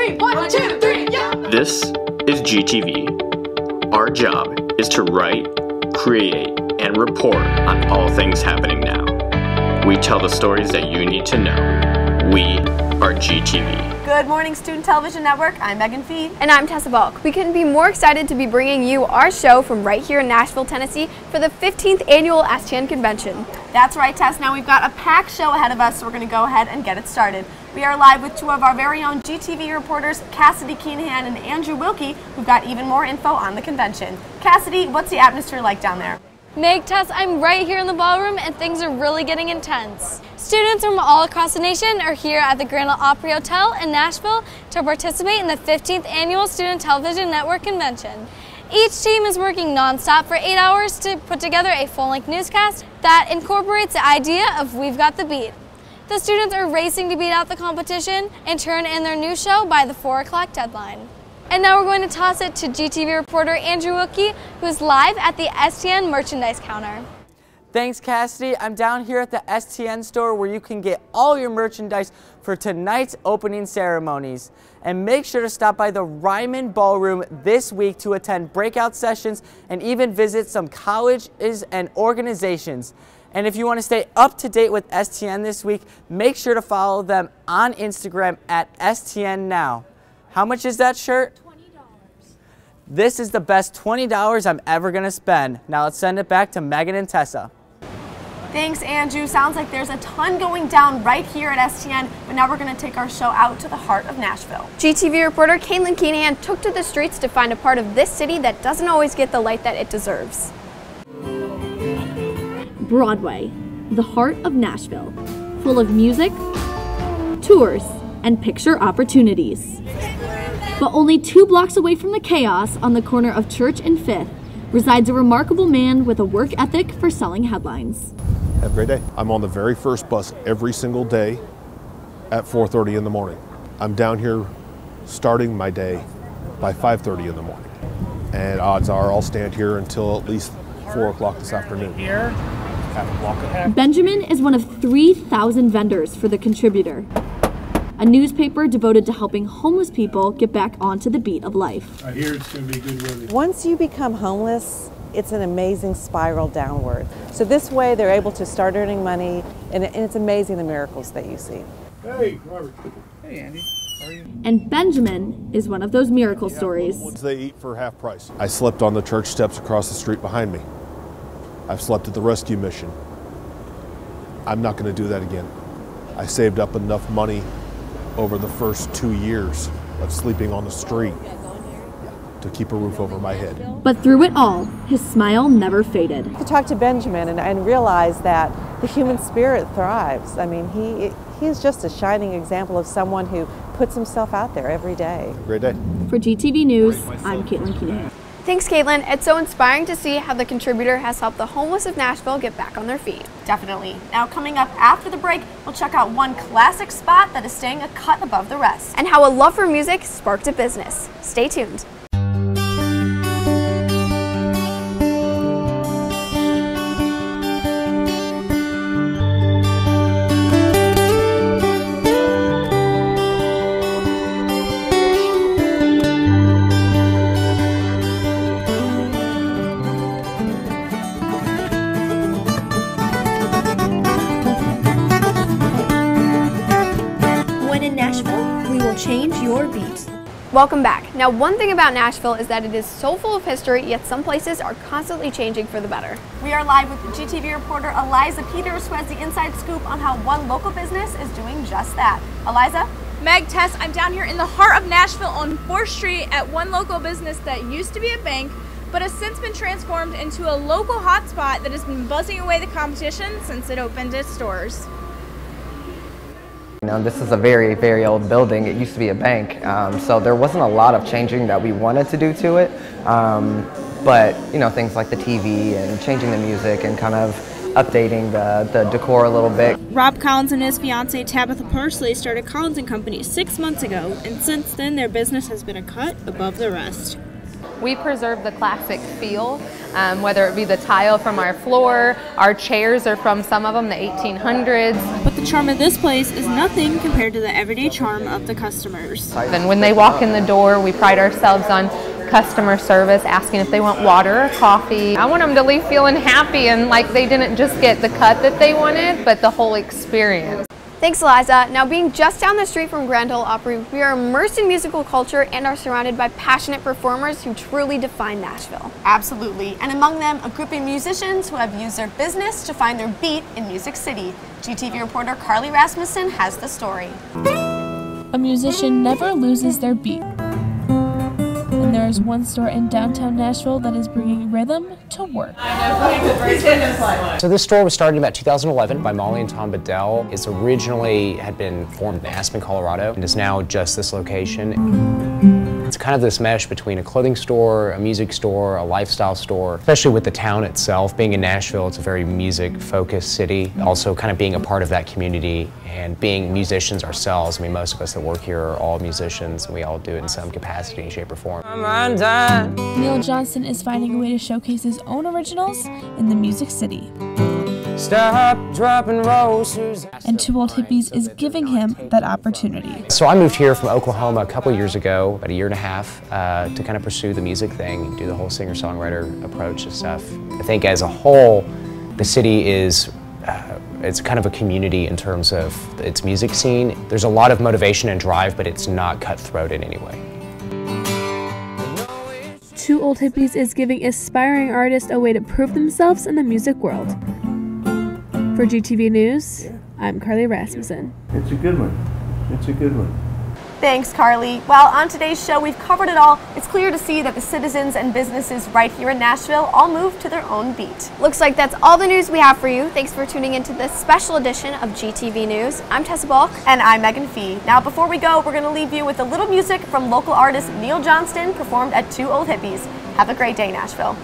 3. 1, 2, 3, yeah! This is GTV. Our job is to write, create, and report on all things happening now. We tell the stories that you need to know. We are GTV. Good morning, Student Television Network. I'm Megan Fee. And I'm Tessa Balk. We couldn't be more excited to be bringing you our show from right here in Nashville, Tennessee for the 15th Annual STN Convention. That's right, Tess. Now we've got a packed show ahead of us, so we're going to go ahead and get it started. We are live with two of our very own GTV reporters, Cassidy Keenahan and Andrew Wilkie, who've got even more info on the convention. Cassidy, what's the atmosphere like down there? Meg, Tess, I'm right here in the ballroom and things are really getting intense. Students from all across the nation are here at the Grand Ole Opry Hotel in Nashville to participate in the 15th Annual Student Television Network Convention. Each team is working nonstop for 8 hours to put together a full-length newscast that incorporates the idea of We've Got the Beat. The students are racing to beat out the competition and turn in their new show by the 4 o'clock deadline. And now we're going to toss it to GTV reporter Andrew Wilkie, who's live at the STN merchandise counter. Thanks, Cassidy. I'm down here at the STN store where you can get all your merchandise for tonight's opening ceremonies. And make sure to stop by the Ryman Ballroom this week to attend breakout sessions and even visit some colleges and organizations. And if you want to stay up to date with STN this week, make sure to follow them on Instagram at STN Now. How much is that shirt? $20. This is the best $20 I'm ever going to spend. Now let's send it back to Megan and Tessa. Thanks, Andrew. Sounds like there's a ton going down right here at STN, but now we're going to take our show out to the heart of Nashville. GTV reporter Caitlin Keenahan took to the streets to find a part of this city that doesn't always get the light that it deserves. Broadway, the heart of Nashville, full of music, tours, and picture opportunities. But only 2 blocks away from the chaos on the corner of Church and 5th resides a remarkable man with a work ethic for selling headlines. Have a great day. I'm on the very first bus every single day at 4:30 in the morning. I'm down here starting my day by 5:30 in the morning. And odds are I'll stand here until at least 4 o'clock this afternoon. Benjamin is one of 3,000 vendors for The Contributor, a newspaper devoted to helping homeless people get back onto the beat of life. I hear it's going to be good weather. Once you become homeless, it's an amazing spiral downward. So this way they're able to start earning money, and it's amazing the miracles that you see. Hey, Robert. Hey, Andy. How are you? And Benjamin is one of those miracle stories. They eat for half price. I slept on the church steps across the street behind me. I've slept at the rescue mission. I'm not going to do that again. I saved up enough money over the first 2 years of sleeping on the street to keep a roof over my head. But through it all, his smile never faded. To talk to Benjamin and realize that the human spirit thrives. I mean, he's just a shining example of someone who puts himself out there every day. Great day. For GTV News, I'm Caitlin Keenahan. Thanks, Caitlin. It's so inspiring to see how The Contributor has helped the homeless of Nashville get back on their feet. Definitely. Now, coming up after the break, we'll check out one classic spot that is staying a cut above the rest. And how a love for music sparked a business. Stay tuned. Change your beat. Welcome back. Now, one thing about Nashville is that it is so full of history, yet some places are constantly changing for the better. We are live with GTV reporter Eliza Peters, who has the inside scoop on how one local business is doing just that. Eliza? Meg, Tess, I'm down here in the heart of Nashville on 4th Street at one local business that used to be a bank, but has since been transformed into a local hotspot that has been buzzing away the competition since it opened its doors. You know, this is a very, very old building. It used to be a bank, so there wasn't a lot of changing that we wanted to do to it. But, you know, things like the TV and changing the music and kind of updating the decor a little bit. Rob Collins and his fiancée Tabitha Parsley started Collins & Company 6 months ago, and since then their business has been a cut above the rest. We preserve the classic feel, whether it be the tile from our floor, our chairs are from some of them the 1800s. But the charm of this place is nothing compared to the everyday charm of the customers. And when they walk in the door, we pride ourselves on customer service, asking if they want water or coffee. I want them to leave feeling happy and like they didn't just get the cut that they wanted, but the whole experience. Thanks, Eliza. Now, being just down the street from Grand Ole Opry, we are immersed in musical culture and are surrounded by passionate performers who truly define Nashville. Absolutely, and among them, a group of musicians who have used their business to find their beat in Music City. GTV reporter Carly Rasmussen has the story. A musician never loses their beat. And there is one store in downtown Nashville that is bringing rhythm to work. So this store was started in about 2011 by Molly and Tom Bedell. It's originally had been formed in Aspen, Colorado, and is now just this location. It's kind of this mesh between a clothing store, a music store, a lifestyle store, especially with the town itself. Being in Nashville, it's a very music-focused city. Also kind of being a part of that community and being musicians ourselves. I mean, most of us that work here are all musicians, and we all do it in some capacity, shape, or form. Neil Johnston is finding a way to showcase his own originals in the Music City. Stop, drop, and roll, And Two Old Hippies is giving him that opportunity. So I moved here from Oklahoma a couple years ago, about a year and a half, to kind of pursue the music thing, do the whole singer-songwriter approach to stuff. I think as a whole, the city is it's kind of a community in terms of its music scene. There's a lot of motivation and drive, but it's not cutthroat in any way. Two Old Hippies is giving aspiring artists a way to prove themselves in the music world. For GTV News, I'm Carly Rasmussen. It's a good one. It's a good one. Thanks, Carly. Well, on today's show, we've covered it all. It's clear to see that the citizens and businesses right here in Nashville all move to their own beat. Looks like that's all the news we have for you. Thanks for tuning into this special edition of GTV News. I'm Tessa Balk. And I'm Megan Fee. Now, before we go, we're going to leave you with a little music from local artist Neil Johnston, performed at Two Old Hippies. Have a great day, Nashville.